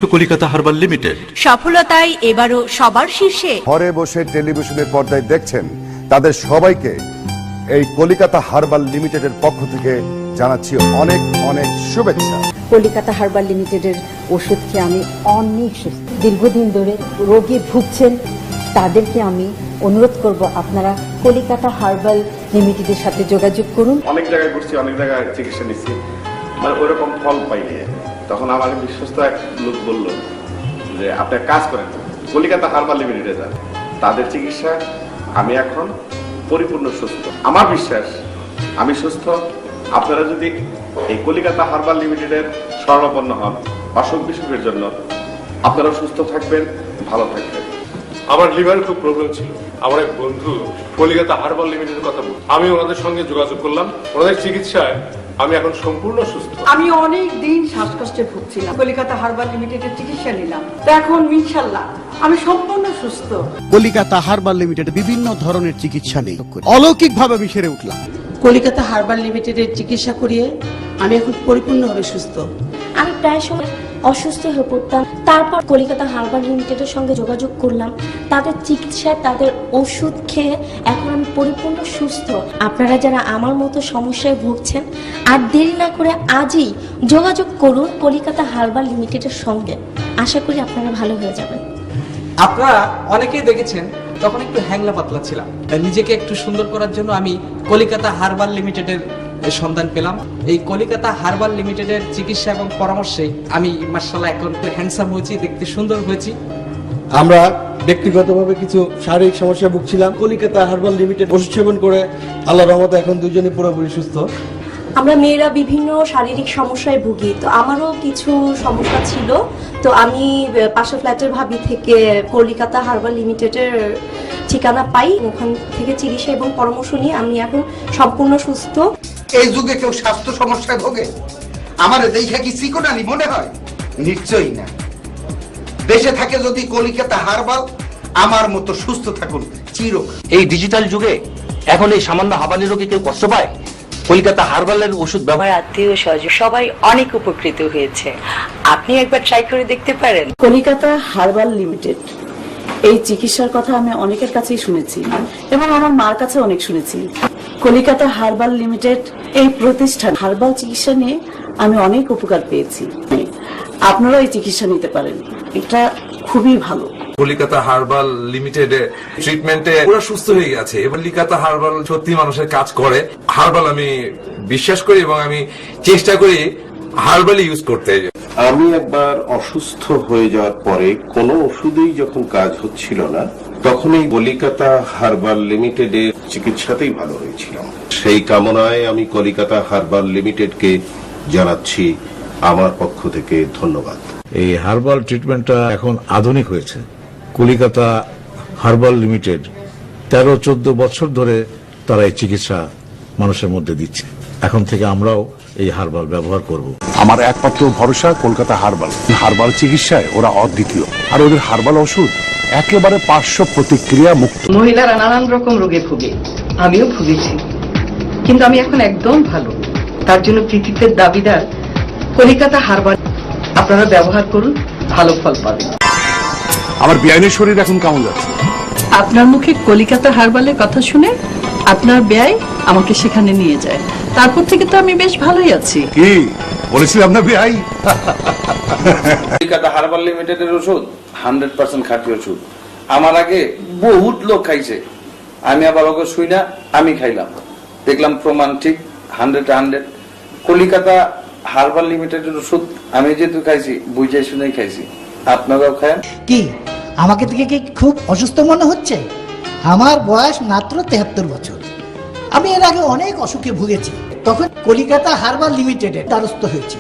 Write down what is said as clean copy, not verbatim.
Calcutta herbal limited সফলতায় এবারও সবার শীর্ষে। ঘরে বসে টেলিভিশনের পর্দায় দেখছেন তাদের সবাইকে এই কলিকাতা হার্বাল লিমিটেডের পক্ষ থেকে জানাচ্ছি অনেক অনেক শুভেচ্ছা। কলিকাতা হার্বাল লিমিটেডের ওষুধ খেয়ে আমি অনেক সুস্থ। দীর্ঘদিন ধরে রোগে ভুগছেন তাদেরকে আমি অনুরোধ করব আপনারা কলিকাতা হার্বাল লিমিটেডের সাথে যোগাযোগ করুন। অনেক জায়গায় ঘুরছি, অনেক জায়গায় চিকিৎসা নিচ্ছি, মানে ওইরকম ফল পাইনি। তখন আমার বিশ্বস্ত এক লোক বলল যে আপনি কাজ করেন, কলিকাতা হার্বাল লিমিটেডে যান, তাদের চিকিৎসা আমি এখন পরিপূর্ণ সুস্থ। আমার বিশ্বাস আমি সুস্থ। আপনারা যদি এই কলিকাতা হার্বাল লিমিটেডের শরণাপন্ন হন অসুখ বিসুখের জন্য, আপনারা সুস্থ থাকবেন, ভালো থাকবেন। আমার লিভারের খুব প্রবলেম ছিল। আমার এক বন্ধু কলিকাতা হার্বাল লিমিটেডের কথা বল, আমি ওনাদের সঙ্গে যোগাযোগ করলাম। ওনাদের চিকিৎসায় আমি এখন সম্পূর্ণ সুস্থ। আমি অনেক দিন শ্বাসকষ্টে ভুগছিলাম, কলিকাতা হার্বাল লিমিটেডের চিকিৎসা নিলাম, তো এখন ইনশাআল্লাহ আমি সম্পূর্ণ সুস্থ। কলিকাতা হার্বাল লিমিটেড বিভিন্ন ধরনের চিকিৎসা নেই, অলৌকিকভাবে আমি সেরে উঠলাম। কলিকাতা হার্বাল লিমিটেডের চিকিৎসা করিয়ে আমি এখন পরিপূর্ণভাবে সুস্থ। আমি প্রায় সময় অসুস্থ হয়ে পড়তাম, তারপর কলিকাতা হার্বাল লিমিটেডের সঙ্গে যোগাযোগ করলাম। তাদের চিকিৎসায়, তাদের ওষুধ খেয়ে এখন আমি পরিপূর্ণ সুস্থ। আপনারা যারা আমার মতো সমস্যায় ভুগছেন, আর দেরি না করে আজই যোগাযোগ করুন কলিকাতা হার্বাল লিমিটেডের সঙ্গে। আশা করি আপনারা ভালো হয়ে যাবেন। আপনারা অনেকেই দেখেছেন তখন একটু হ্যাংলা পাতলা ছিলাম, নিজেকে একটু সুন্দর করার জন্য আমি কলিকাতা হার্বাল লিমিটেডের সন্ধান পেলাম। এই কলিকাতা হার্বাল লিমিটেডের চিকিৎসা এবং পরামর্শে আমি মাশাআল্লাহ এখন হ্যান্ডসাম হয়েছি, দেখতে সুন্দর হয়েছি। আমরা ব্যক্তিগতভাবে কিছু শারীরিক সমস্যা ভুগছিলাম, কলিকাতা হার্বাল লিমিটেড ওষুধ সেবন করে আল্লাহর রহমতে এখন দুজনে পুরোপুরি সুস্থ। আমরা মেয়েরা বিভিন্ন শারীরিক সমস্যায় ভুগি, তো আমারও কিছু সমস্যা ছিল, তো আমি পাশের ফ্ল্যাটের ভাবি থেকে কলিকাতা হার্বাল লিমিটেডের ঠিকানা পাই, ওখান থেকে চিকিৎসা এবং পরামর্শ নিয়ে আমি এখন সম্পূর্ণ সুস্থ। এই যুগে কেউ স্বাস্থ্য সমস্যায় ভোগে? আমার দেখে কি চিকনানি মনে হয়? নিশ্চয়ই না। দেশে থাকে যদি কলিকাতা হার্বাল, আমার মতো সুস্থ থাকুন চিরকাল। এই ডিজিটাল যুগে এখন এই সামান্য হাঁপানি রোগে কেউ কষ্ট পায়? কলিকাতা হার্বালের ওষুধ ব্যবহার আত্মীয় স্বজন সবাই অনেক উপকৃত হয়েছে, আপনি একবার ট্রাই করে দেখতে পারেন। কলিকাতা হার্বাল লিমিটেড এই চিকিৎসার কথা আমি অনেকের কাছেই শুনেছি এবং আমার মার কাছে অনেক শুনেছি। কলিকাতা হার্বাল লিমিটেড এই প্রতিষ্ঠান হার্বাল চিকিৎসা নিয়ে আমি অনেক উপকার পেয়েছি। আপনারা এই চিকিৎসা নিতে পারেন, এটা খুবই ভালো। কলিকাতা হার্বাল লিমিটেডে ট্রিটমেন্টে পুরো সুস্থ হয়ে গেছে। এবার কলিকাতা হার্বাল সত্যি মানুষের কাজ করে। হার্বাল আমি বিশ্বাস করি এবং আমি চেষ্টা করি হার্বালি ইউজ করতে। আমি একবার অসুস্থ হয়ে যাওয়ার পরে কোনো ওষুধেই যখন কাজ হচ্ছিল না, তখন এই কলিকাতা হার্বাল লিমিটেডের চিকিৎসাতেই ভালো হয়েছিলাম। সেই কামনায় আমি কলিকাতা হার্বাল লিমিটেডকে জানাচ্ছি আমার পক্ষ থেকে ধন্যবাদ। এই হার্বাল ট্রিটমেন্টটা এখন আধুনিক হয়েছে। কলিকাতা হার্বাল লিমিটেড 13-14 বছর ধরে তারা এই চিকিৎসা মানুষের মধ্যে দিচ্ছে। এখন থেকে আমরাও এই হার্বাল ব্যবহার করব। আমার একমাত্র ভরসা কলকাতা হার্বাল। হার্বাল চিকিৎসায় ওরা অদ্বিতীয়, আর ওদের হার্বাল ওষুধ একেবারে পার্শ্ব প্রতিক্রিয়া মুক্ত। মহিলারা নানান রকম রোগে ভুগে, আমিও ভুগেছি, কিন্তু আমি এখন একদম ভালো। তার জন্য কৃতিত্বের দাবিদার কলিকাতা হার্বাল। আপনারা ব্যবহার করুন, ভালো ফল পাবেন। আমার বিয়ানের শরীর এখন কেমন যাচ্ছে? আপনার মুখে কলিকাতা হার্বালের কথা শুনে আপনার ব্যয় আমাকে সেখানে নিয়ে যায়, তারপর থেকে তো আমি বেশ ভালোই আছি। কি বলেছিলাম না বিয়াই? কলিকাতা হার্বাল লিমিটেডের ওষুধ 100% খাঁটি ওষুধ। আমার আগে বহুত লোক খাইছে, আমি আবার ওকে শুই না, আমি খাইলাম, দেখলাম প্রমাণ ঠিক 100 কলিকাতা হার্বাল লিমিটেডের ওষুধ আমি যেহেতু খাইছি, বুঝে শুনেই খাইছি। আপনারাও খান। কি আমাকে থেকে কি খুব অসুস্থ মনে হচ্ছে? আমার বয়স মাত্র 73 বছর। আমি এর আগে অনেক অসুখে ভুগেছি, তখন কলিকাতা হার্বাল লিমিটেডের দ্বারস্থ হয়েছি।